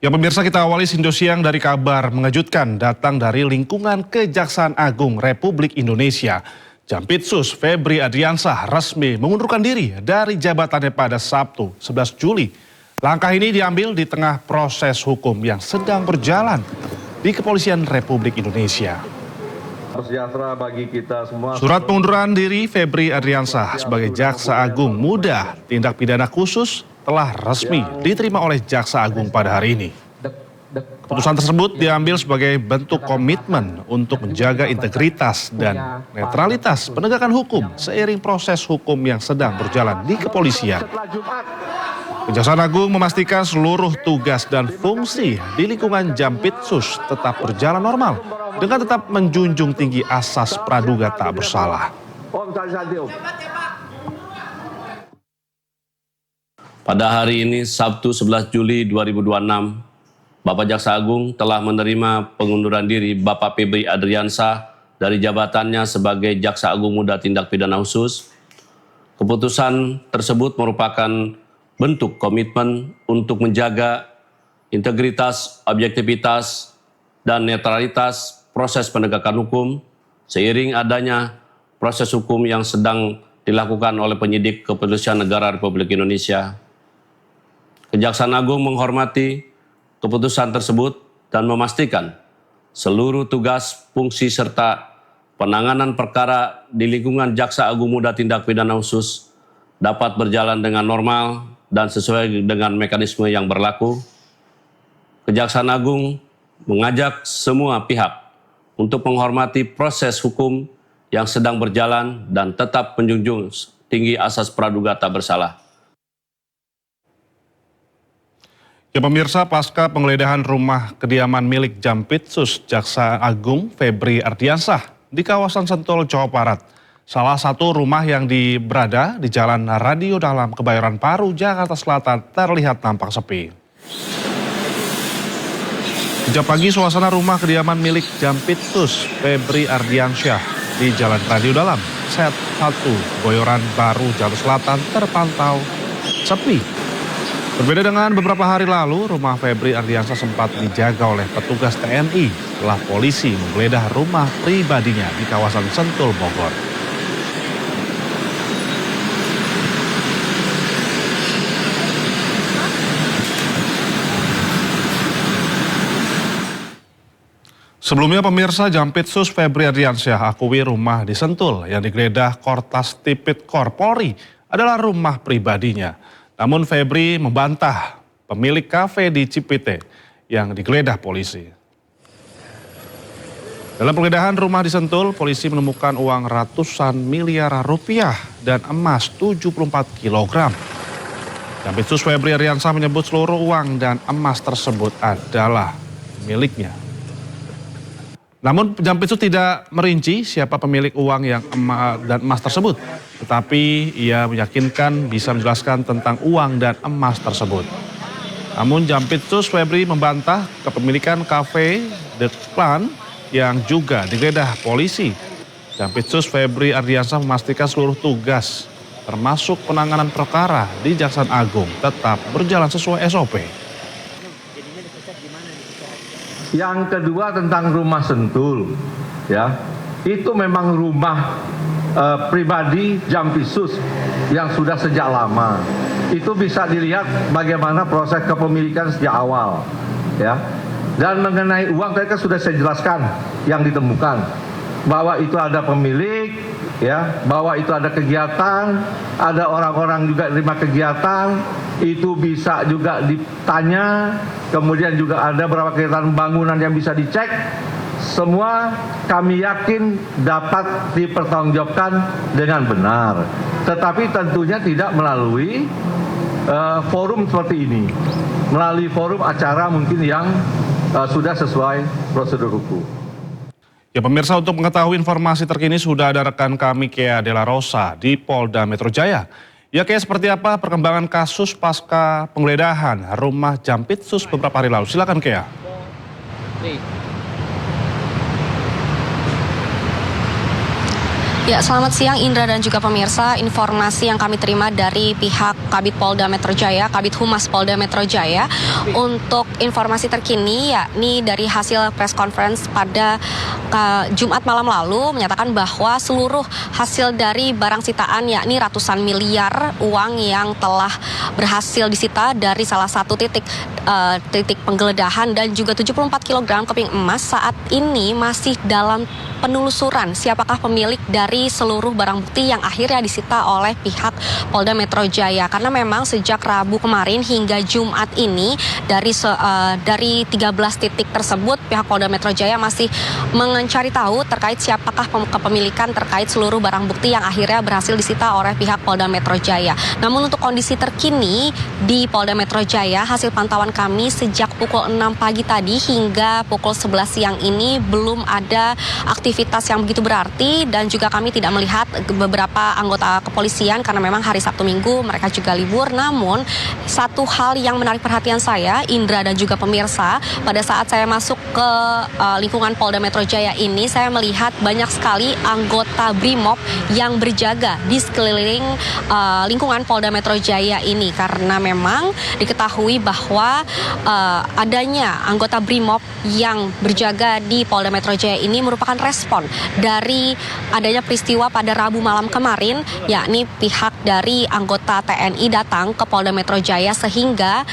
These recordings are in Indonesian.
Ya pemirsa, kita awali Indosiang dari kabar mengejutkan datang dari lingkungan Kejaksaan Agung Republik Indonesia. Jampitsus Febri Adriansah resmi mengundurkan diri dari jabatannya pada Sabtu 11 Juli. Langkah ini diambil di tengah proses hukum yang sedang berjalan di Kepolisian Republik Indonesia. Bagi kita semua. Surat pengunduran diri Febri Adriansah sebagai Jaksa Agung Muda Tindak Pidana Khusus telah resmi diterima oleh Jaksa Agung pada hari ini. Keputusan tersebut diambil sebagai bentuk komitmen untuk menjaga integritas dan netralitas penegakan hukum seiring proses hukum yang sedang berjalan di kepolisian. Kejaksaan Agung memastikan seluruh tugas dan fungsi di lingkungan Jampitsus tetap berjalan normal dengan tetap menjunjung tinggi asas praduga tak bersalah. Pada hari ini, Sabtu 11 Juli 2026, Bapak Jaksa Agung telah menerima pengunduran diri Bapak Febri Adriansah dari jabatannya sebagai Jaksa Agung Muda Tindak Pidana Khusus. Keputusan tersebut merupakan bentuk komitmen untuk menjaga integritas, objektivitas, dan netralitas proses penegakan hukum seiring adanya proses hukum yang sedang dilakukan oleh penyidik Kepolisian Negara Republik Indonesia. Kejaksaan Agung menghormati keputusan tersebut dan memastikan seluruh tugas, fungsi, serta penanganan perkara di lingkungan Jaksa Agung Muda Tindak Pidana Khusus dapat berjalan dengan normal dan sesuai dengan mekanisme yang berlaku. Kejaksaan Agung mengajak semua pihak untuk menghormati proses hukum yang sedang berjalan dan tetap menjunjung tinggi asas praduga tak bersalah. Ya pemirsa, pasca penggeledahan rumah kediaman milik Jampitsus Jaksa Agung Febri Adriansah di kawasan Sentul, Jawa Barat. Salah satu rumah yang berada di Jalan Radio Dalam, Kebayoran Baru, Jakarta Selatan terlihat tampak sepi. Sejak pagi suasana rumah kediaman milik Jampitsus Febri Adriansah di Jalan Radio Dalam, Set 1, Kebayoran Baru, Jakarta Selatan terpantau sepi. Berbeda dengan beberapa hari lalu, rumah Febri Adriansah sempat dijaga oleh petugas TNI setelah polisi menggeledah rumah pribadinya di kawasan Sentul, Bogor. Sebelumnya pemirsa, Jampitsus Febri Adriansah akui rumah di Sentul yang digeledah Kortas Tipikor Polri adalah rumah pribadinya. Namun Febri membantah pemilik kafe di Cipete yang digeledah polisi. Dalam penggeledahan rumah di Sentul, polisi menemukan uang ratusan miliar rupiah dan emas 74 kg. Jampitsus Febri Adriansah menyebut seluruh uang dan emas tersebut adalah miliknya. Namun Jampitsus tidak merinci siapa pemilik uang yang dan emas tersebut. Tetapi ia meyakinkan bisa menjelaskan tentang uang dan emas tersebut. Namun Jampitsus Febri membantah kepemilikan kafe The Clan yang juga digeledah polisi. Jampitsus Febri Adriansah memastikan seluruh tugas termasuk penanganan perkara di Jaksa Agung tetap berjalan sesuai SOP. Yang kedua tentang rumah Sentul, ya, itu memang rumah pribadi Jampitsus yang sudah sejak lama. Itu bisa dilihat bagaimana proses kepemilikan sejak awal, ya. Dan mengenai uang tadi kan sudah saya jelaskan yang ditemukan bahwa itu ada pemilik, ya, bahwa itu ada kegiatan, ada orang-orang juga terima kegiatan, itu bisa juga ditanya, kemudian juga ada beberapa kegiatan bangunan yang bisa dicek. Semua kami yakin dapat dipertanggungjawabkan dengan benar, tetapi tentunya tidak melalui forum seperti ini, melalui forum acara mungkin yang sudah sesuai prosedur hukum. Ya pemirsa, untuk mengetahui informasi terkini sudah ada rekan kami Kea Dela Rosa di Polda Metro Jaya. Ya Kea, seperti apa perkembangan kasus pasca penggeledahan rumah Jampitsus beberapa hari lalu? Silakan Kea. Ya, selamat siang Indra dan juga pemirsa. Informasi yang kami terima dari pihak Kabid Polda Metro Jaya, Kabid Humas Polda Metro Jaya, untuk informasi terkini yakni dari hasil press conference pada Jumat malam lalu menyatakan bahwa seluruh hasil dari barang sitaan yakni ratusan miliar uang yang telah berhasil disita dari salah satu titik penggeledahan dan juga 74 kg keping emas saat ini masih dalam penelusuran siapakah pemilik dari seluruh barang bukti yang akhirnya disita oleh pihak Polda Metro Jaya, karena memang sejak Rabu kemarin hingga Jumat ini dari 13 titik tersebut pihak Polda Metro Jaya masih mencari tahu terkait siapakah kepemilikan terkait seluruh barang bukti yang akhirnya berhasil disita oleh pihak Polda Metro Jaya. Namun untuk kondisi terkini di Polda Metro Jaya, hasil pantauan kami sejak pukul 6 pagi tadi hingga pukul 11 siang ini belum ada aktivitas yang begitu berarti, dan juga kami tidak melihat beberapa anggota kepolisian karena memang hari Sabtu Minggu mereka juga libur. Namun satu hal yang menarik perhatian saya, Indra dan juga pemirsa, pada saat saya masuk ke lingkungan Polda Metro Jaya ini, saya melihat banyak sekali anggota BRIMOB yang berjaga di sekeliling lingkungan Polda Metro Jaya ini, karena memang diketahui bahwa adanya anggota BRIMOB yang berjaga di Polda Metro Jaya ini merupakan respon dari adanya peristiwa pada Rabu malam kemarin, yakni pihak dari anggota TNI datang ke Polda Metro Jaya sehingga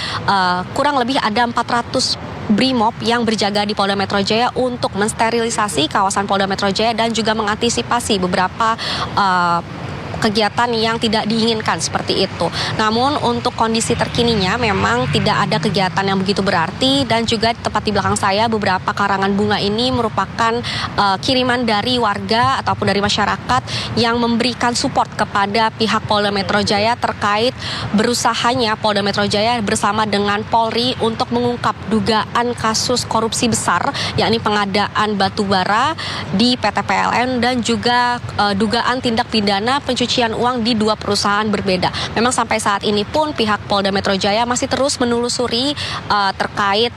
kurang lebih ada 400 BRIMOB yang berjaga di Polda Metro Jaya untuk mensterilisasi kawasan Polda Metro Jaya dan juga mengantisipasi beberapa kegiatan yang tidak diinginkan seperti itu. Namun untuk kondisi terkininya memang tidak ada kegiatan yang begitu berarti, dan juga tepat di belakang saya beberapa karangan bunga ini merupakan kiriman dari warga ataupun dari masyarakat yang memberikan support kepada pihak Polda Metro Jaya terkait berusahanya Polda Metro Jaya bersama dengan Polri untuk mengungkap dugaan kasus korupsi besar, yakni pengadaan batubara di PT PLN dan juga dugaan tindak pidana pencucian uang di dua perusahaan berbeda. Memang sampai saat ini pun pihak Polda Metro Jaya masih terus menelusuri terkait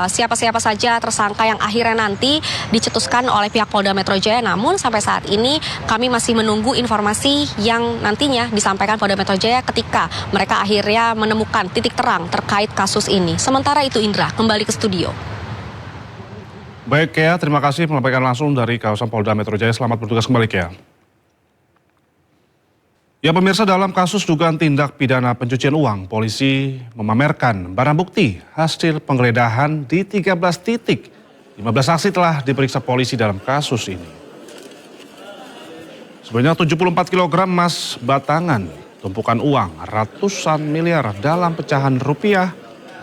siapa-siapa saja tersangka yang akhirnya nanti dicetuskan oleh pihak Polda Metro Jaya. Namun sampai saat ini kami masih menunggu informasi yang nantinya disampaikan Polda Metro Jaya ketika mereka akhirnya menemukan titik terang terkait kasus ini. Sementara itu Indra, kembali ke studio. Baik Kea, terima kasih melaporkan langsung dari kawasan Polda Metro Jaya. Selamat bertugas kembali Kea. Ya pemirsa, dalam kasus dugaan tindak pidana pencucian uang, polisi memamerkan barang bukti hasil penggeledahan di 13 titik. 15 saksi telah diperiksa polisi dalam kasus ini. Sebanyak 74 kg emas batangan, tumpukan uang ratusan miliar dalam pecahan rupiah,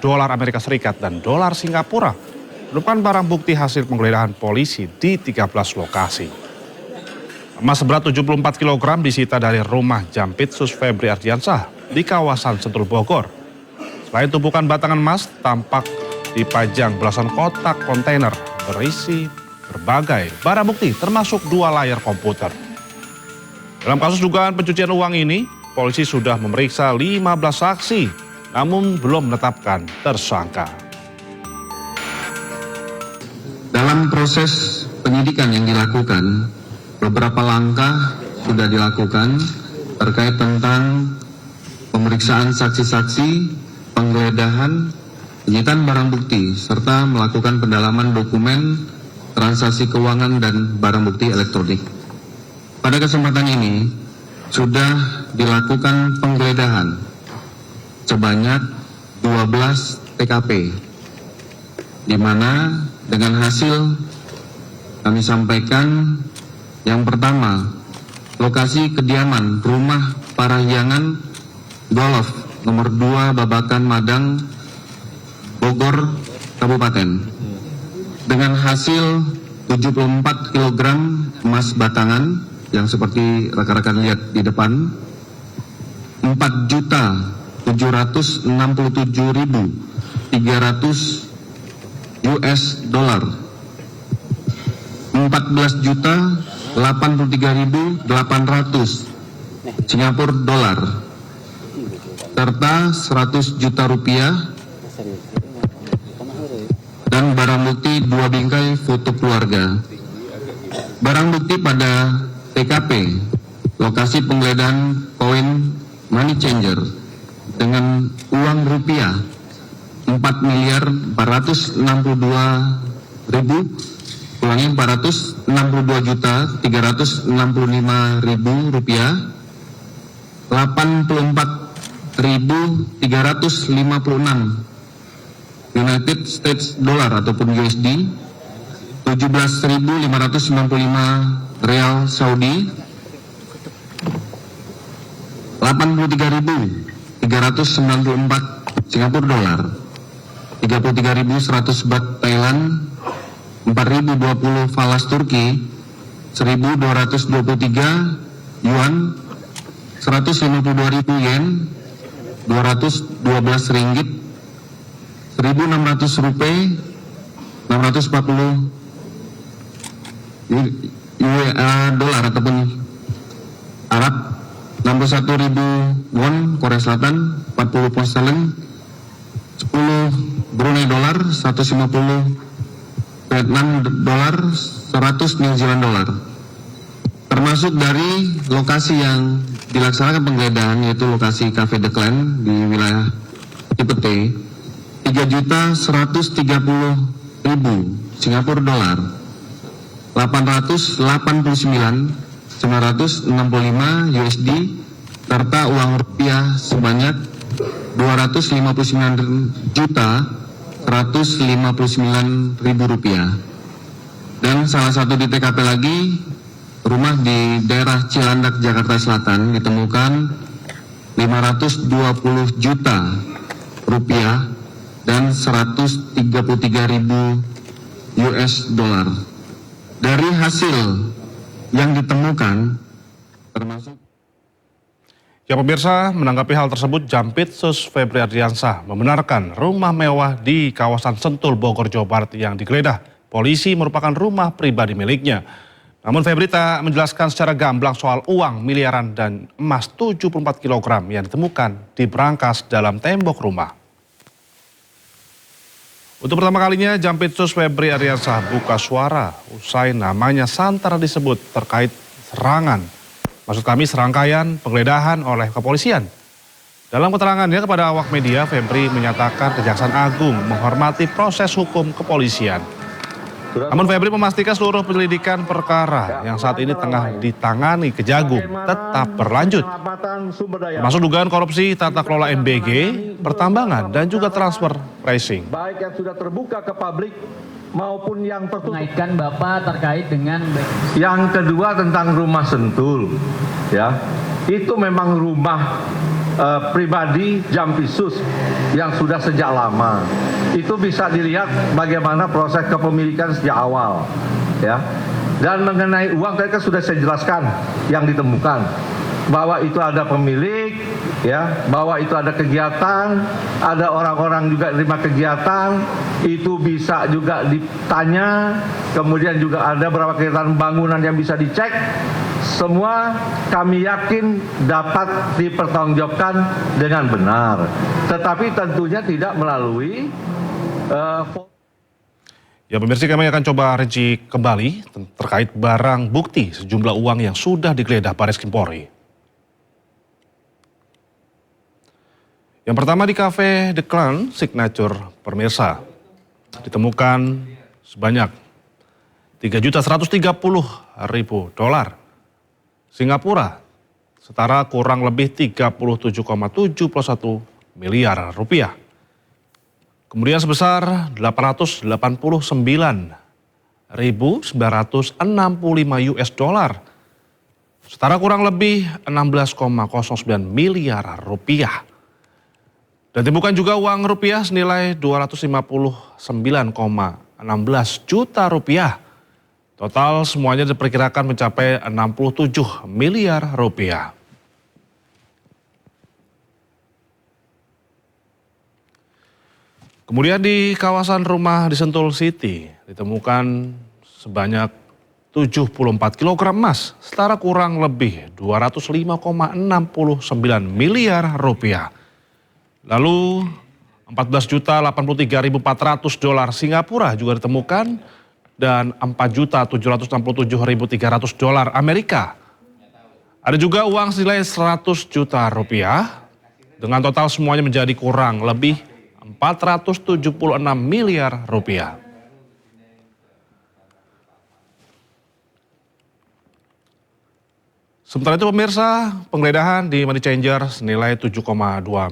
dolar Amerika Serikat, dan dolar Singapura merupakan barang bukti hasil penggeledahan polisi di 13 lokasi. Emas seberat 74 kg disita dari rumah Jampitsus Febri Ardiansah di kawasan Sentul Bogor. Selain tumpukan batangan emas, tampak dipajang belasan kotak kontainer berisi berbagai barang bukti termasuk 2 layar komputer. Dalam kasus dugaan pencucian uang ini, polisi sudah memeriksa 15 saksi, namun belum menetapkan tersangka. Dalam proses penyidikan yang dilakukan, beberapa langkah sudah dilakukan terkait tentang pemeriksaan saksi-saksi, penggeledahan, penyitaan barang bukti, serta melakukan pendalaman dokumen, transaksi keuangan, dan barang bukti elektronik. Pada kesempatan ini, sudah dilakukan penggeledahan sebanyak 12 TKP, di mana dengan hasil kami sampaikan. Yang pertama, lokasi kediaman rumah Parahyangan Golf nomor 2 Babakan Madang, Bogor, Kabupaten. Dengan hasil 74 kg emas batangan yang seperti rekan-rekan lihat di depan, 4.767.300 US dollar, 14.083.800 Singapura dolar, serta 100 juta rupiah dan barang bukti 2 bingkai foto keluarga. Barang bukti pada TKP TKP lokasi penggeledahan koin money changer dengan uang rupiah 4.462.365.000 rupiah, 84.356 United States dollar ataupun USD, 17.595 real Saudi, 83.394 Singapura dolar, 33.100 baht Thailand, 4.020 falas Turki, 1.223 yuan, 152.000 yen, 212 ringgit, 1.600 rupiah, 640 dolar ataupun Arab, 61.000 won Korea Selatan, 40 pound sterling, 10 Brunei dolar, 150 Vietnam dolar, 100 New Zealand dolar. Termasuk dari lokasi yang dilaksanakan penggeledahan, yaitu lokasi Cafe The Clan di wilayah Cipete, 3.130.000 Singapura dolar, 889.965 USD, serta uang rupiah sebanyak 259.159.000 rupiah. Dan salah satu di TKP lagi, rumah di daerah Cilandak, Jakarta Selatan, ditemukan 520 juta rupiah dan 133.000 US dollar. Dari hasil yang ditemukan termasuk. Ya pemirsa, menanggapi hal tersebut, Jampitsus Febri Ardiansyah membenarkan rumah mewah di kawasan Sentul, Bogor, Jawa Barat yang digeledah polisi merupakan rumah pribadi miliknya. Namun Febri tak menjelaskan secara gamblang soal uang miliaran dan emas 74 kg yang ditemukan di berangkas dalam tembok rumah. Untuk pertama kalinya, Jampitsus Febri Ardiansyah buka suara usai namanya santer disebut terkait serangan. Maksud kami serangkaian penggeledahan oleh kepolisian. Dalam keterangannya kepada awak media, Febri menyatakan Kejaksaan Agung menghormati proses hukum kepolisian. Namun Febri memastikan seluruh penyelidikan perkara yang saat ini tengah ditangani Kejagung tetap berlanjut. Termasuk dugaan korupsi tata kelola MBG, pertambangan, dan juga transfer pricing. Baik yang sudah terbuka ke publik maupun yang tertutup. Mengaitkan Bapak terkait dengan Yang kedua tentang rumah Sentul, ya, itu memang rumah pribadi Jampitsus yang sudah sejak lama. Itu bisa dilihat bagaimana proses kepemilikan sejak awal, ya. Dan mengenai uang tadi kan sudah saya jelaskan yang ditemukan, bahwa itu ada pemilik, ya, bahwa itu ada kegiatan, ada orang-orang juga terima kegiatan, itu bisa juga ditanya, kemudian juga ada beberapa kegiatan bangunan yang bisa dicek. Semua kami yakin dapat dipertanggungjawabkan dengan benar, tetapi tentunya tidak melalui Ya pemirsa, kami akan coba rinci kembali terkait barang bukti sejumlah uang yang sudah digeledah Barreskrim Polri. Yang pertama di Cafe The Clan Signature, pemirsa, ditemukan sebanyak 3.130.000 dolar Singapura, setara kurang lebih 37,71 miliar rupiah. Kemudian sebesar 889.965 US dollar, setara kurang lebih 16,09 miliar rupiah. Dan ditemukan juga uang rupiah senilai 259,16 juta rupiah. Total semuanya diperkirakan mencapai 67 miliar rupiah. Kemudian di kawasan rumah di Sentul City ditemukan sebanyak 74 kg emas, setara kurang lebih 205,69 miliar rupiah. Lalu 14.083.400 dolar Singapura juga ditemukan dan 4.767.300 dolar Amerika Ada juga uang senilai 100 juta rupiah. Dengan total semuanya menjadi kurang lebih 476 miliar rupiah. Sementara itu pemirsa, penggeledahan di Money Changer senilai 7,2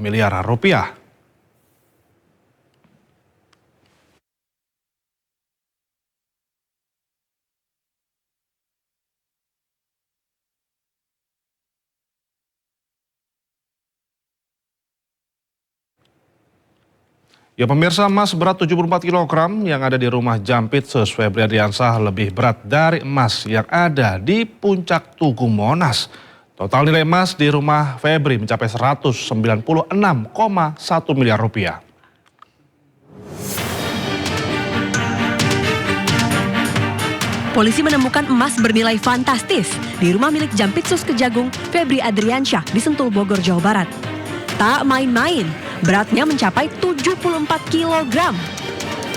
miliar rupiah. Ya pemirsa, emas berat 74 kg yang ada di rumah Jampitsus Febri Adriansah lebih berat dari emas yang ada di Puncak Tugu Monas. Total nilai emas di rumah Febri mencapai 196,1 miliar rupiah. Polisi menemukan emas bernilai fantastis di rumah milik Jampitsus Kejagung Febri Adriansyah di Sentul, Bogor, Jawa Barat. Tak main-main, beratnya mencapai 74 kg.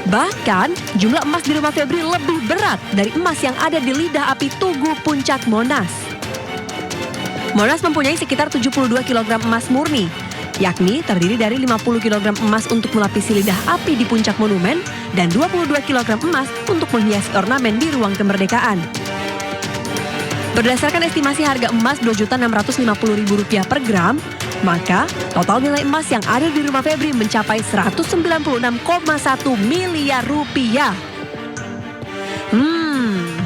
Bahkan jumlah emas di rumah Febri lebih berat dari emas yang ada di lidah api Tugu Puncak Monas. Monas mempunyai sekitar 72 kg emas murni, yakni terdiri dari 50 kg emas untuk melapisi lidah api di puncak monumen dan 22 kg emas untuk menghiasi ornamen di ruang kemerdekaan. Berdasarkan estimasi harga emas Rp2.650.000 per gram, maka total nilai emas yang ada di rumah Febri mencapai 196,1 miliar rupiah.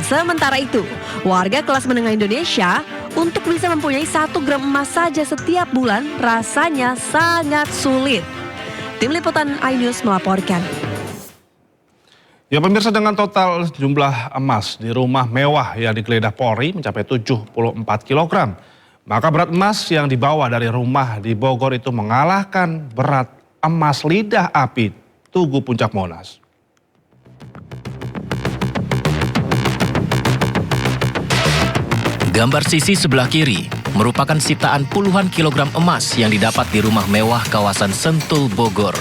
Sementara itu, warga kelas menengah Indonesia untuk bisa mempunyai 1 gram emas saja setiap bulan rasanya sangat sulit. Tim Liputan iNews melaporkan. Ya pemirsa, dengan total jumlah emas di rumah mewah yang digeledah Polri mencapai 74 kg. Maka berat emas yang dibawa dari rumah di Bogor itu mengalahkan berat emas lidah api Tugu Puncak Monas. Gambar sisi sebelah kiri merupakan sitaan puluhan kilogram emas yang didapat di rumah mewah kawasan Sentul, Bogor.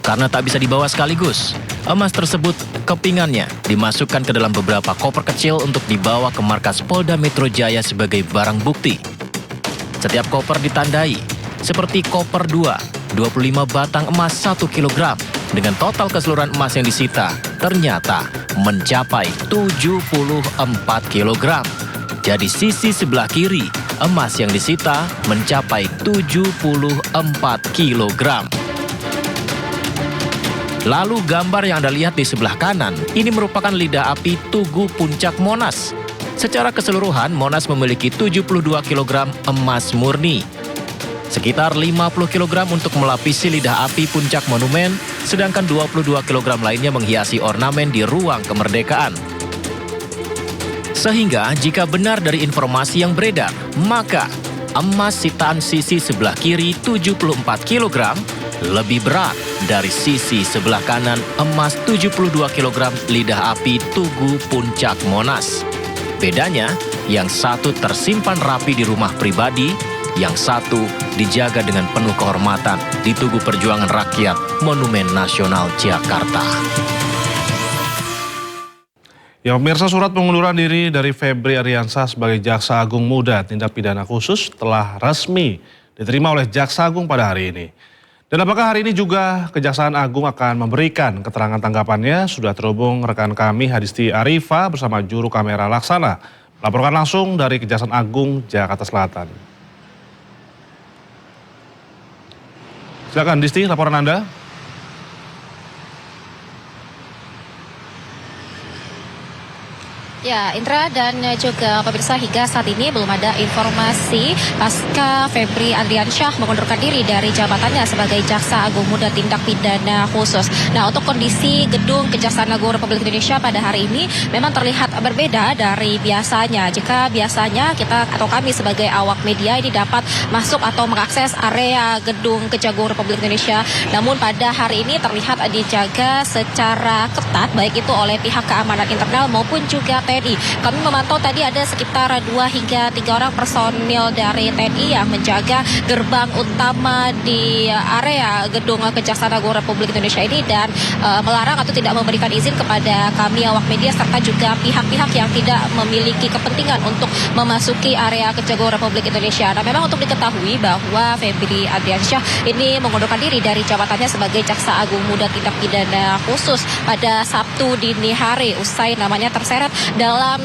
Karena tak bisa dibawa sekaligus, emas tersebut kepingannya dimasukkan ke dalam beberapa koper kecil untuk dibawa ke markas Polda Metro Jaya sebagai barang bukti. Setiap koper ditandai, seperti koper 2, 25 batang emas 1 kg, dengan total keseluruhan emas yang disita ternyata mencapai 74 kg. Jadi sisi sebelah kiri, emas yang disita mencapai 74 kg. Lalu gambar yang Anda lihat di sebelah kanan, ini merupakan lidah api Tugu Puncak Monas. Secara keseluruhan, Monas memiliki 72 kg emas murni. Sekitar 50 kg untuk melapisi lidah api puncak monumen, sedangkan 22 kg lainnya menghiasi ornamen di ruang kemerdekaan. Sehingga jika benar dari informasi yang beredar, maka emas sitaan sisi sebelah kiri 74 kg lebih berat dari sisi sebelah kanan emas 72 kg lidah api Tugu Puncak Monas. Bedanya, yang satu tersimpan rapi di rumah pribadi, yang satu dijaga dengan penuh kehormatan di Tugu Perjuangan Rakyat Monumen Nasional Jakarta. Ya pemirsa, surat pengunduran diri dari Febri Adriansah sebagai Jaksa Agung Muda Tindak Pidana Khusus telah resmi diterima oleh Jaksa Agung pada hari ini. Dan apakah hari ini juga Kejaksaan Agung akan memberikan keterangan tanggapannya? Sudah terhubung rekan kami Hadisti Arifa bersama juru kamera Laksana. Melaporkan langsung dari Kejaksaan Agung Jakarta Selatan. Silakan Disti, laporan Anda. Ya, Indra dan juga pemirsa, hingga saat ini belum ada informasi pasca Febri Adriansyah mengundurkan diri dari jabatannya sebagai Jaksa Agung Muda Tindak Pidana Khusus. Nah, untuk kondisi gedung Kejaksaan Agung Republik Indonesia pada hari ini memang terlihat berbeda dari biasanya. Jika biasanya kita atau kami sebagai awak media ini dapat masuk atau mengakses area gedung Kejagung Republik Indonesia, namun pada hari ini terlihat dijaga secara ketat baik itu oleh pihak keamanan internal maupun juga TNI. Kami memantau tadi ada sekitar 2 hingga 3 orang personil dari TNI yang menjaga gerbang utama di area gedung Kejaksaan Agung Republik Indonesia ini dan melarang atau tidak memberikan izin kepada kami awak media serta juga pihak-pihak yang tidak memiliki kepentingan untuk memasuki area Kejagung Republik Indonesia. Nah, memang untuk diketahui bahwa Febri Adriansyah ini mengundurkan diri dari jabatannya sebagai Jaksa Agung Muda Tindak Pidana Khusus pada Sabtu dini hari usai namanya terseret dalam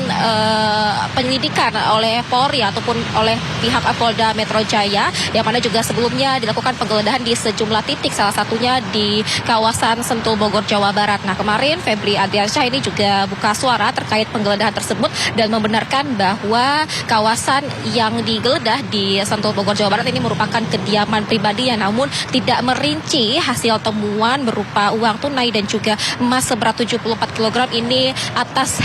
penyelidikan oleh Polri ataupun oleh pihak Polda Metro Jaya yang mana juga sebelumnya dilakukan penggeledahan di sejumlah titik, salah satunya di kawasan Sentul Bogor, Jawa Barat. Nah, kemarin Febri Adriansyah ini juga buka suara terkait penggeledahan tersebut dan membenarkan bahwa kawasan yang digeledah di Sentul Bogor, Jawa Barat ini merupakan kediaman pribadinya, namun tidak merinci hasil temuan berupa uang tunai dan juga emas seberat 74 kg ini atas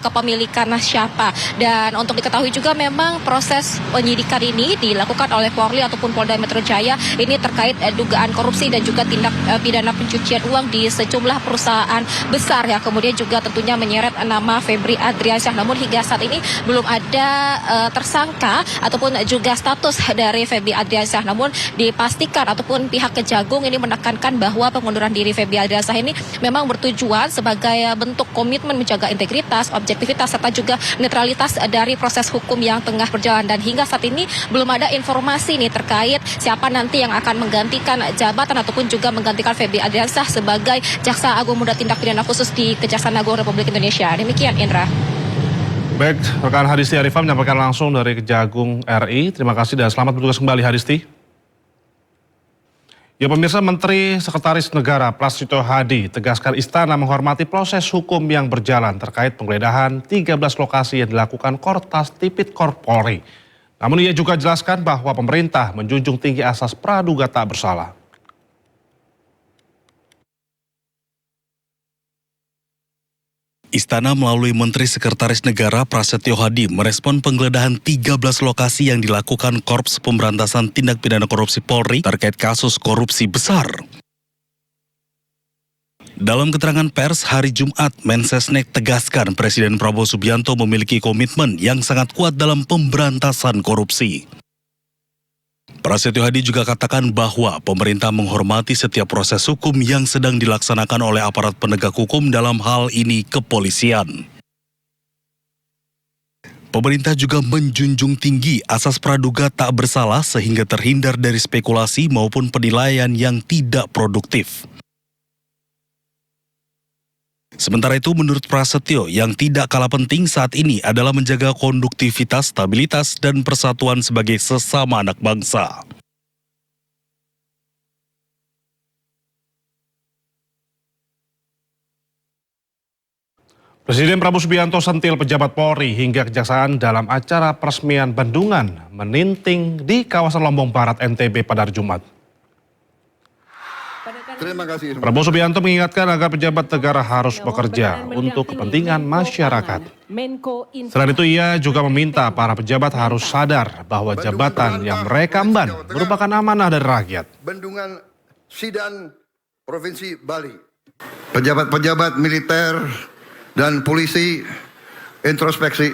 kepemilikan siapa. Dan untuk diketahui juga memang proses penyidikan ini dilakukan oleh Polri ataupun Polda Metro Jaya ini terkait dugaan korupsi dan juga tindak pidana pencucian uang di sejumlah perusahaan besar ya. Kemudian juga tentunya menyeret nama Febri Adriansyah. Namun hingga saat ini belum ada tersangka ataupun juga status dari Febri Adriansyah. Namun dipastikan ataupun pihak Kejagung ini menekankan bahwa pengunduran diri Febri Adriansyah ini memang bertujuan sebagai bentuk komitmen menjaga integritas, objektivitas serta juga netralitas dari proses hukum yang tengah berjalan. Dan hingga saat ini belum ada informasi nih terkait siapa nanti yang akan menggantikan jabatan ataupun juga menggantikan Febri Adriansyah sebagai Jaksa Agung Muda Tindak Pidana Khusus di Kejaksaan Agung Republik Indonesia. Demikian, Indra. Baik, rekan Hadisti Arifah menyampaikan langsung dari Kejagung RI. Terima kasih dan selamat bertugas kembali, Hadisti. Ya pemirsa, Menteri Sekretaris Negara Prasetyo Hadi tegaskan istana menghormati proses hukum yang berjalan terkait penggeledahan 13 lokasi yang dilakukan Kortas Tipikor Polri. Namun ia juga jelaskan bahwa pemerintah menjunjung tinggi asas praduga tak bersalah. Istana melalui Menteri Sekretaris Negara Prasetyo Hadi merespon penggeledahan 13 lokasi yang dilakukan Korps Pemberantasan Tindak Pidana Korupsi Polri terkait kasus korupsi besar. Dalam keterangan pers hari Jumat, Mensesnek tegaskan Presiden Prabowo Subianto memiliki komitmen yang sangat kuat dalam pemberantasan korupsi. Prasetyo Hadi juga katakan bahwa pemerintah menghormati setiap proses hukum yang sedang dilaksanakan oleh aparat penegak hukum, dalam hal ini kepolisian. Pemerintah juga menjunjung tinggi asas praduga tak bersalah sehingga terhindar dari spekulasi maupun penilaian yang tidak produktif. Sementara itu, menurut Prasetyo, yang tidak kalah penting saat ini adalah menjaga konduktivitas, stabilitas, dan persatuan sebagai sesama anak bangsa. Presiden Prabowo Subianto sentil pejabat Polri hingga Kejaksaan dalam acara peresmian bendungan Meninting di kawasan Lombok Barat, NTB pada hari Jumat. Terima kasih. Prabowo Subianto mengingatkan agar pejabat negara harus bekerja untuk kepentingan masyarakat. Selain itu, ia juga meminta para pejabat harus sadar bahwa jabatan yang mereka emban merupakan amanah dari rakyat. Bendungan Sidan, Provinsi Bali. Pejabat-pejabat militer dan polisi introspeksi.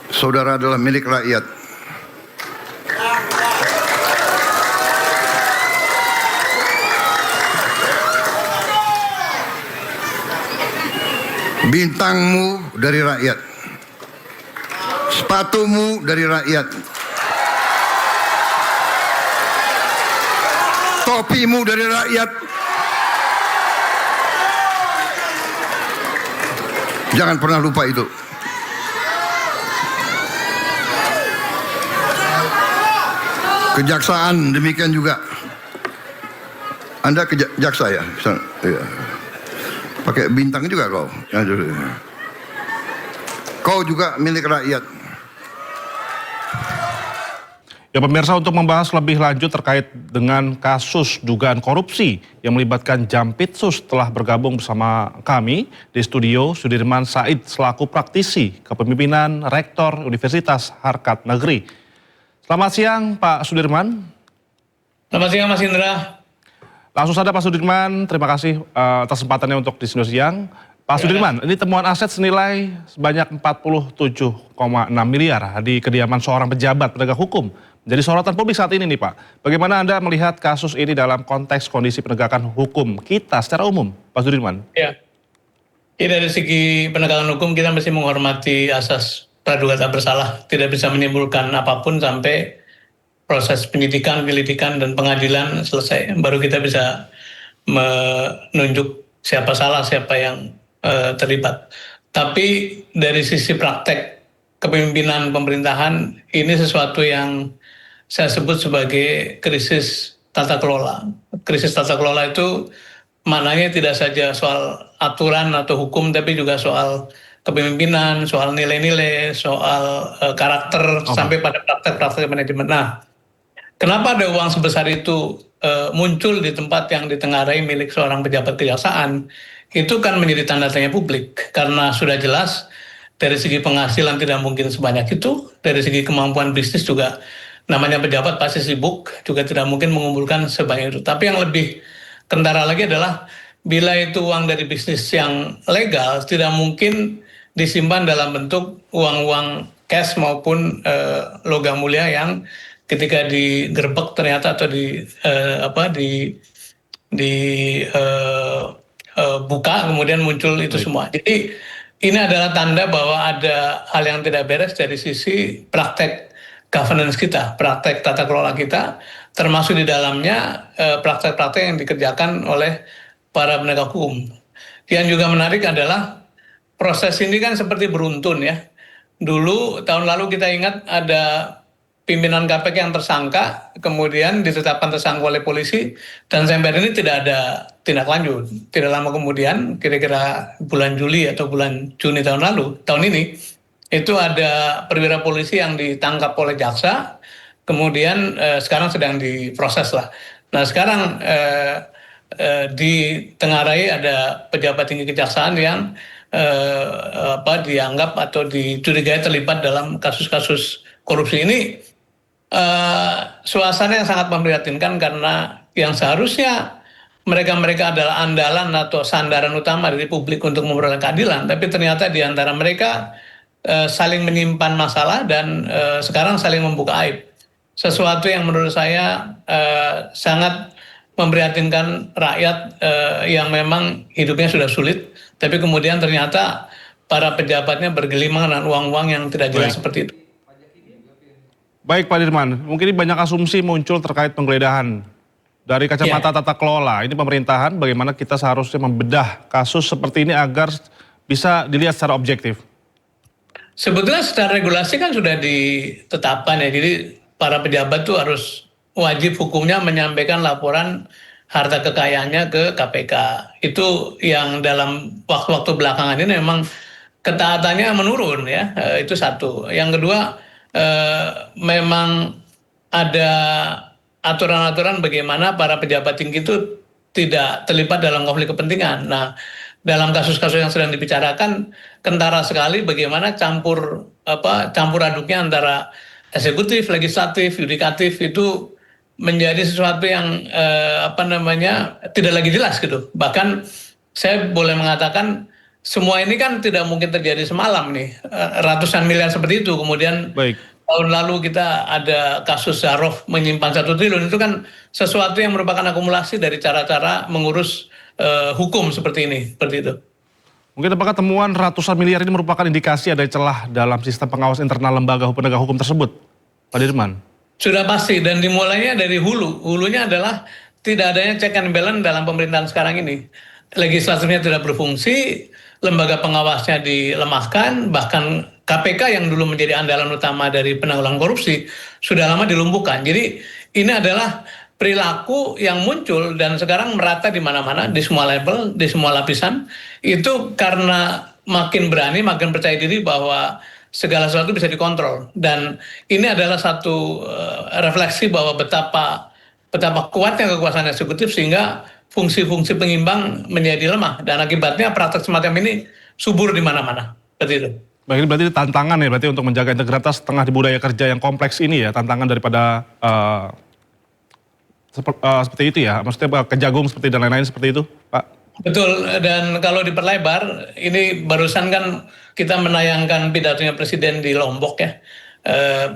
Saudara adalah milik rakyat. Bintangmu dari rakyat, sepatumu dari rakyat, topimu dari rakyat. Jangan pernah lupa itu. Kejaksaan demikian juga. Anda jaksa ya? Iya. Pakai bintang juga kau. Kau juga milik rakyat. Ya pemirsa, untuk membahas lebih lanjut terkait dengan kasus dugaan korupsi yang melibatkan Jampitsus telah bergabung bersama kami di studio Sudirman Said selaku praktisi kepemimpinan Rektor Universitas Harkat Negeri. Selamat siang Pak Sudirman. Selamat siang Mas Indra. Langsung saja Pak Sudirman, terima kasih atas kesempatannya untuk di studio siang. Pak Sudirman, ini temuan aset senilai sebanyak 47,6 miliar di kediaman seorang pejabat penegak hukum. Jadi sorotan publik saat ini nih Pak. Bagaimana Anda melihat kasus ini dalam konteks kondisi penegakan hukum kita secara umum, Pak Sudirman? Ya, dari segi penegakan hukum kita mesti menghormati asas praduga tak bersalah. Tidak bisa menimbulkan apapun sampai proses penyidikan, penyelidikan, dan pengadilan selesai. Baru kita bisa menunjuk siapa salah, siapa yang terlibat. Tapi dari sisi praktek kepemimpinan pemerintahan, ini sesuatu yang saya sebut sebagai krisis tata kelola. Krisis tata kelola itu maknanya tidak saja soal aturan atau hukum, tapi juga soal kepemimpinan, soal nilai-nilai, soal karakter, sampai pada praktek-praktek manajemen. Nah, kenapa ada uang sebesar itu muncul di tempat yang ditengarai milik seorang pejabat kejaksaan? Itu kan menjadi tanda tanya publik, karena sudah jelas dari segi penghasilan tidak mungkin sebanyak itu, dari segi kemampuan bisnis juga, namanya pejabat pasti sibuk, juga tidak mungkin mengumpulkan sebanyak itu. Tapi yang lebih kentara lagi adalah bila itu uang dari bisnis yang legal, tidak mungkin disimpan dalam bentuk uang-uang cash maupun logam mulia yang ketika digerebek ternyata atau buka kemudian muncul itu semua. Jadi ini adalah tanda bahwa ada hal yang tidak beres dari sisi praktek governance kita, praktek tata kelola kita, termasuk di dalamnya praktek-praktek yang dikerjakan oleh para penegak hukum. Yang juga menarik adalah proses ini kan seperti beruntun ya. Dulu tahun lalu kita ingat ada pimpinan KPK yang tersangka, kemudian ditetapkan tersangka oleh polisi, dan sampai hari ini tidak ada tindak lanjut. Tidak lama kemudian, kira-kira bulan Juli atau bulan Juni tahun ini, itu ada perwira polisi yang ditangkap oleh jaksa, kemudian sekarang sedang diproses lah. Nah sekarang ditengarai ada pejabat tinggi kejaksaan yang dianggap atau dicurigai terlibat dalam kasus-kasus korupsi ini. Suasana yang sangat memprihatinkan, karena yang seharusnya mereka adalah andalan atau sandaran utama dari publik untuk memperoleh keadilan, tapi ternyata di antara mereka saling menyimpan masalah dan sekarang saling membuka aib. Sesuatu yang menurut saya sangat memprihatinkan rakyat yang memang hidupnya sudah sulit, tapi kemudian ternyata para pejabatnya bergelimang dengan uang-uang yang tidak jelas seperti itu. Baik Pak Dirman, mungkin banyak asumsi muncul terkait penggeledahan. Dari kacamata tata kelola, ini pemerintahan bagaimana kita seharusnya membedah kasus seperti ini agar bisa dilihat secara objektif? Sebetulnya secara regulasi kan sudah ditetapkan ya, jadi para pejabat tuh harus wajib hukumnya menyampaikan laporan harta kekayaannya ke KPK. Itu yang dalam waktu-waktu belakangan ini memang ketaatannya menurun ya, itu satu. Yang kedua, memang ada aturan-aturan bagaimana para pejabat tinggi itu tidak terlibat dalam konflik kepentingan. Nah, dalam kasus-kasus yang sedang dibicarakan, kentara sekali bagaimana campur aduknya antara eksekutif, legislatif, yudikatif itu menjadi sesuatu yang tidak lagi jelas gitu. Bahkan saya boleh mengatakan semua ini kan tidak mungkin terjadi semalam nih, ratusan miliar seperti itu. Kemudian tahun lalu kita ada kasus Zarof menyimpan 1 triliun, itu kan sesuatu yang merupakan akumulasi dari cara-cara mengurus hukum seperti ini, seperti itu. Mungkin apakah temuan ratusan miliar ini merupakan indikasi ada celah dalam sistem pengawas internal lembaga penegak hukum tersebut, Pak Dirman? Sudah pasti, dan dimulainya dari hulu. Hulunya adalah tidak adanya check and balance dalam pemerintahan sekarang ini. Legislatifnya tidak berfungsi, lembaga pengawasnya dilemahkan, bahkan KPK yang dulu menjadi andalan utama dari penanggulangan korupsi sudah lama dilumpuhkan. Jadi ini adalah perilaku yang muncul dan sekarang merata di mana-mana, di semua level, di semua lapisan. Itu karena makin berani, makin percaya diri bahwa segala sesuatu bisa dikontrol. Dan ini adalah satu refleksi bahwa betapa kuatnya kekuasaan eksekutif sehingga fungsi-fungsi pengimbang menjadi lemah, dan akibatnya praktek semacam ini subur di mana-mana. Seperti itu. Baik, ini berarti tantangan ya berarti untuk menjaga integritas tengah di budaya kerja yang kompleks ini ya, tantangan daripada seperti itu ya, maksudnya Kejagung seperti dan lain-lain seperti itu, Pak? Betul, dan kalau diperlebar, ini barusan kan kita menayangkan pidatonya Presiden di Lombok ya.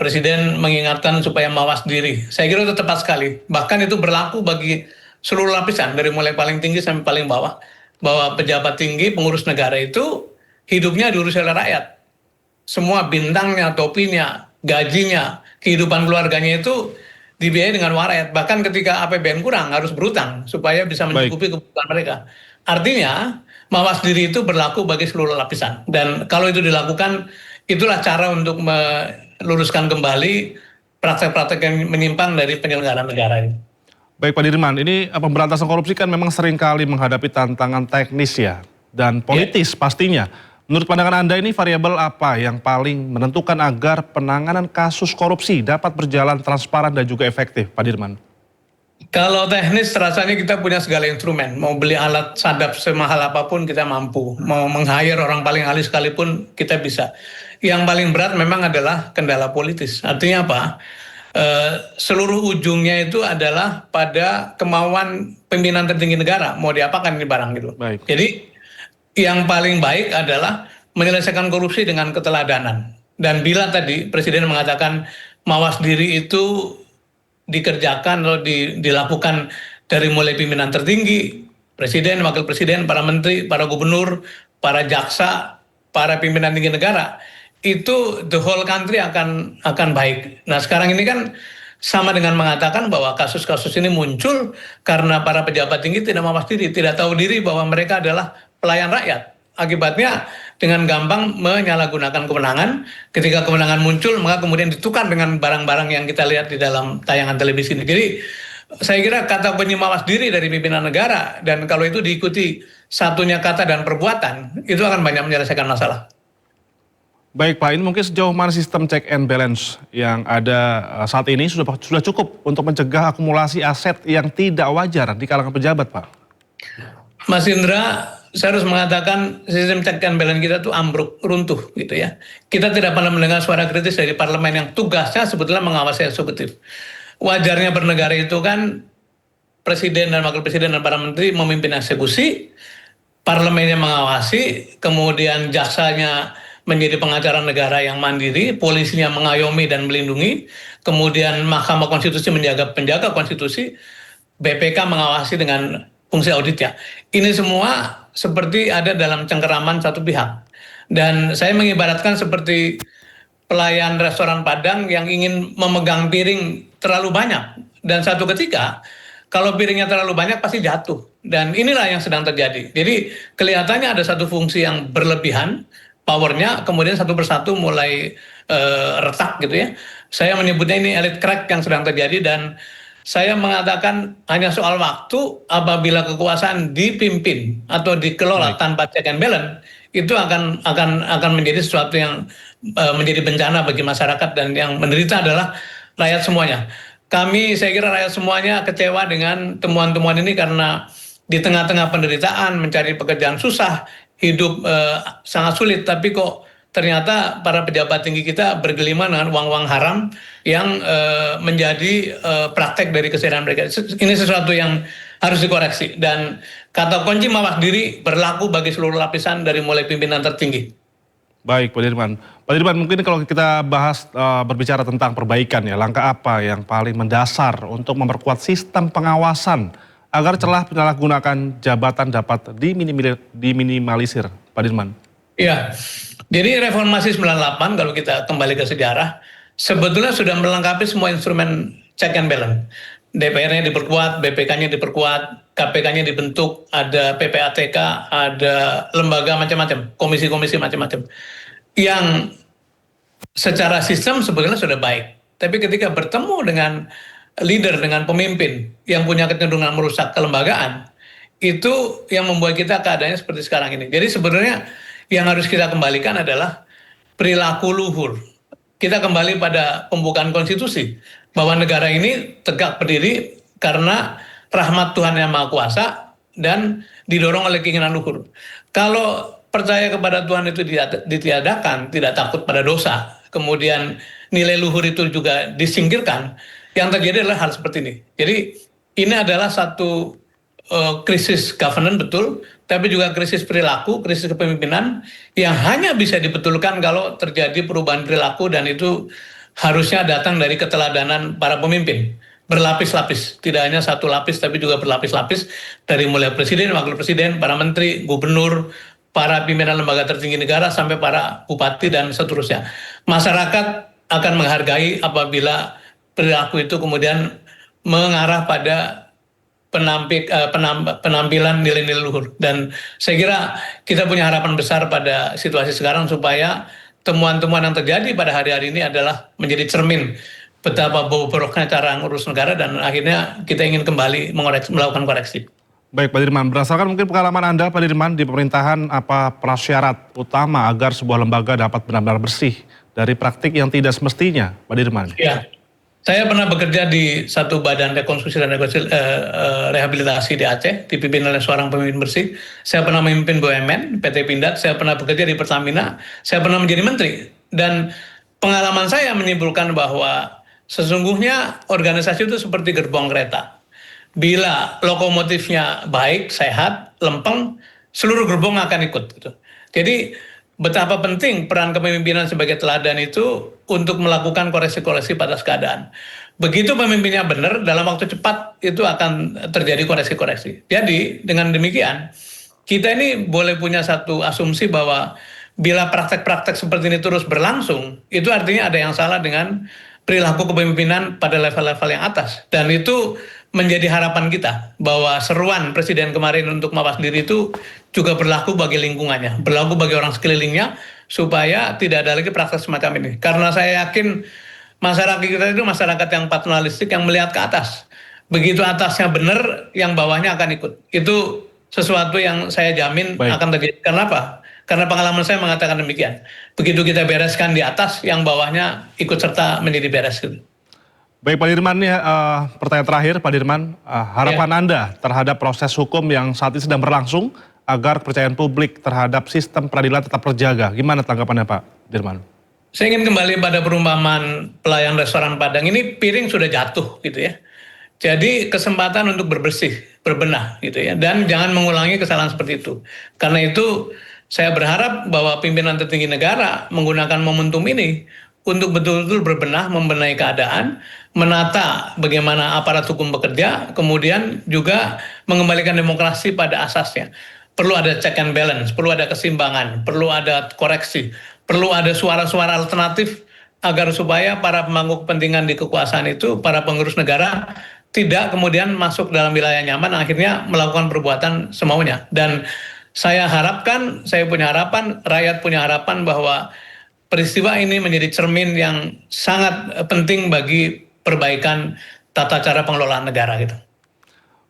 Presiden mengingatkan supaya mawas diri. Saya kira itu tepat sekali. Bahkan itu berlaku bagi seluruh lapisan, dari mulai paling tinggi sampai paling bawah. Bahwa pejabat tinggi, pengurus negara itu hidupnya diurus oleh rakyat. Semua bintangnya, topinya, gajinya, kehidupan keluarganya itu dibiayai dengan uang rakyat. Bahkan ketika APBN kurang harus berutang supaya bisa mencukupi kebutuhan mereka. Artinya mawas diri itu berlaku bagi seluruh lapisan. Dan kalau itu dilakukan, itulah cara untuk meluruskan kembali praktek-praktek yang menyimpang dari penyelenggaraan negara ini. Baik Pak Dirman, ini pemberantasan korupsi kan memang seringkali menghadapi tantangan teknis ya, dan politis pastinya. Menurut pandangan Anda ini variabel apa yang paling menentukan agar penanganan kasus korupsi dapat berjalan transparan dan juga efektif, Pak Dirman? Kalau teknis rasanya kita punya segala instrumen. Mau beli alat sadap semahal apapun kita mampu. Mau meng-hire orang paling ahli sekalipun kita bisa. Yang paling berat memang adalah kendala politis. Artinya apa? Seluruh ujungnya itu adalah pada kemauan pimpinan tertinggi negara. Mau diapakan ini barang gitu. Baik. Jadi yang paling baik adalah menyelesaikan korupsi dengan keteladanan. Dan bila tadi Presiden mengatakan mawas diri itu dikerjakan atau dilakukan dari mulai pimpinan tertinggi, Presiden, Wakil Presiden, para Menteri, para Gubernur, para jaksa, para pimpinan tinggi negara, itu the whole country akan baik. Nah sekarang ini kan sama dengan mengatakan bahwa kasus-kasus ini muncul karena para pejabat tinggi tidak mawas diri, tidak tahu diri bahwa mereka adalah pelayan rakyat. Akibatnya dengan gampang menyalahgunakan kewenangan. Ketika kewenangan muncul, maka kemudian ditukar dengan barang-barang yang kita lihat di dalam tayangan televisi ini. Jadi saya kira kata kunci mawas diri dari pimpinan negara, dan kalau itu diikuti satunya kata dan perbuatan, itu akan banyak menyelesaikan masalah. Baik Pak, ini mungkin sejauh mana sistem check and balance yang ada saat ini sudah cukup untuk mencegah akumulasi aset yang tidak wajar di kalangan pejabat, Pak? Mas Indra, saya harus mengatakan sistem check and balance kita tuh ambruk, runtuh gitu ya. Kita tidak pernah mendengar suara kritis dari parlemen yang tugasnya sebetulnya mengawasi eksekutif. Wajarnya bernegara itu kan Presiden dan Wakil Presiden dan para Menteri memimpin eksekusi, parlemennya mengawasi, kemudian jaksanya menjadi pengacara negara yang mandiri, polisinya mengayomi dan melindungi, kemudian Mahkamah Konstitusi penjaga konstitusi, BPK mengawasi dengan fungsi auditnya. Ini semua seperti ada dalam cengkeraman satu pihak. Dan saya mengibaratkan seperti pelayan restoran Padang yang ingin memegang piring terlalu banyak. Dan satu ketika, kalau piringnya terlalu banyak pasti jatuh. Dan inilah yang sedang terjadi. Jadi kelihatannya ada satu fungsi yang berlebihan, powernya, kemudian satu persatu mulai retak gitu ya. Saya menyebutnya ini elite crack yang sedang terjadi, dan saya mengatakan hanya soal waktu apabila kekuasaan dipimpin atau dikelola tanpa check and balance, itu akan menjadi sesuatu yang menjadi bencana bagi masyarakat, dan yang menderita adalah rakyat semuanya. Saya kira rakyat semuanya kecewa dengan temuan-temuan ini karena di tengah-tengah penderitaan, mencari pekerjaan susah, hidup sangat sulit, tapi kok ternyata para pejabat tinggi kita bergelima dengan uang-uang haram yang menjadi praktek dari keseharian mereka. Ini sesuatu yang harus dikoreksi, dan kata kunci mawas diri berlaku bagi seluruh lapisan dari mulai pimpinan tertinggi. Baik Pak Dirman. Pak Dirman, mungkin kalau kita bahas berbicara tentang perbaikan ya, langkah apa yang paling mendasar untuk memperkuat sistem pengawasan agar celah penyalahgunaan jabatan dapat diminimalisir, Pak Dirman? Iya. Jadi reformasi 98 kalau kita kembali ke sejarah, sebetulnya sudah melengkapi semua instrumen check and balance. DPR-nya diperkuat, BPK-nya diperkuat, KPK-nya dibentuk, ada PPATK, ada lembaga macam-macam, komisi-komisi macam-macam. Yang secara sistem sebetulnya sudah baik. Tapi ketika bertemu dengan leader, dengan pemimpin yang punya kecenderungan merusak kelembagaan, itu yang membuat kita keadaannya seperti sekarang ini. Jadi sebenarnya yang harus kita kembalikan adalah perilaku luhur. Kita kembali pada pembukaan konstitusi, bahwa negara ini tegak berdiri karena rahmat Tuhan Yang Maha Kuasa dan didorong oleh keinginan luhur. Kalau percaya kepada Tuhan itu ditiadakan, tidak takut pada dosa, kemudian nilai luhur itu juga disingkirkan, yang terjadi adalah hal seperti ini. Jadi ini adalah satu krisis governance betul, tapi juga krisis perilaku, krisis kepemimpinan yang hanya bisa dibetulkan kalau terjadi perubahan perilaku, dan itu harusnya datang dari keteladanan para pemimpin. Berlapis-lapis, tidak hanya satu lapis tapi juga berlapis-lapis, dari mulai presiden, wakil presiden, para menteri, gubernur, para pimpinan lembaga tertinggi negara, sampai para bupati dan seterusnya. Masyarakat akan menghargai apabila perilaku itu kemudian mengarah pada penampilan nilai-nilai luhur. Dan saya kira kita punya harapan besar pada situasi sekarang supaya temuan-temuan yang terjadi pada hari-hari ini adalah menjadi cermin betapa bobroknya cara ngurus negara, dan akhirnya kita ingin kembali melakukan koreksi. Baik Pak Dirman, berdasarkan mungkin pengalaman Anda Pak Dirman di pemerintahan, apa prasyarat utama agar sebuah lembaga dapat benar-benar bersih dari praktik yang tidak semestinya, Pak Dirman? Ya, saya pernah bekerja di satu badan rekonstruksi dan rehabilitasi di Aceh, dipimpin oleh seorang pemimpin bersih. Saya pernah memimpin BUMN, PT Pindad, saya pernah bekerja di Pertamina, saya pernah menjadi menteri. Dan pengalaman saya menyimpulkan bahwa sesungguhnya organisasi itu seperti gerbong kereta. Bila lokomotifnya baik, sehat, lempeng, seluruh gerbong akan ikut. Gitu. Jadi betapa penting peran kepemimpinan sebagai teladan itu untuk melakukan koreksi-koreksi pada keadaan. Begitu pemimpinnya benar, dalam waktu cepat itu akan terjadi koreksi-koreksi. Jadi dengan demikian, kita ini boleh punya satu asumsi bahwa bila praktek-praktek seperti ini terus berlangsung, itu artinya ada yang salah dengan perilaku kepemimpinan pada level-level yang atas. Dan itu menjadi harapan kita bahwa seruan Presiden kemarin untuk mawas diri itu juga berlaku bagi lingkungannya, berlaku bagi orang sekelilingnya, supaya tidak ada lagi praktek semacam ini. Karena saya yakin masyarakat kita itu masyarakat yang paternalistik, yang melihat ke atas. Begitu atasnya benar, yang bawahnya akan ikut. Itu sesuatu yang saya jamin akan terjadi. Kenapa? Karena pengalaman saya mengatakan demikian. Begitu kita bereskan di atas, yang bawahnya ikut serta menjadi beres. Gitu. Baik Pak Dirman, pertanyaan terakhir Pak Dirman, harapan Anda terhadap proses hukum yang saat ini sedang berlangsung agar kepercayaan publik terhadap sistem peradilan tetap terjaga. Gimana tanggapannya Pak Dirman? Saya ingin kembali pada perumpamaan pelayan restoran Padang. Ini piring sudah jatuh gitu ya. Jadi kesempatan untuk berbersih, berbenah gitu ya. Dan jangan mengulangi kesalahan seperti itu. Karena itu saya berharap bahwa pimpinan tertinggi negara menggunakan momentum ini untuk betul-betul berbenah, membenahi keadaan, menata bagaimana aparat hukum bekerja, kemudian juga mengembalikan demokrasi pada asasnya. Perlu ada check and balance, perlu ada keseimbangan, perlu ada koreksi, perlu ada suara-suara alternatif agar supaya para pemangku kepentingan di kekuasaan itu, para pengurus negara, tidak kemudian masuk dalam wilayah nyaman, akhirnya melakukan perbuatan semaunya. Dan saya harapkan, saya punya harapan, rakyat punya harapan bahwa peristiwa ini menjadi cermin yang sangat penting bagi perbaikan tata cara pengelolaan negara gitu.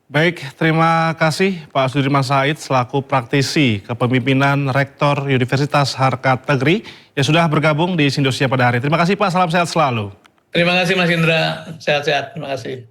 Baik, terima kasih Pak Sudirman Said selaku praktisi kepemimpinan Rektor Universitas Harkat Negeri yang sudah bergabung di Sindosia pada hari. Terima kasih Pak, salam sehat selalu. Terima kasih Mas Indra, sehat-sehat, terima kasih.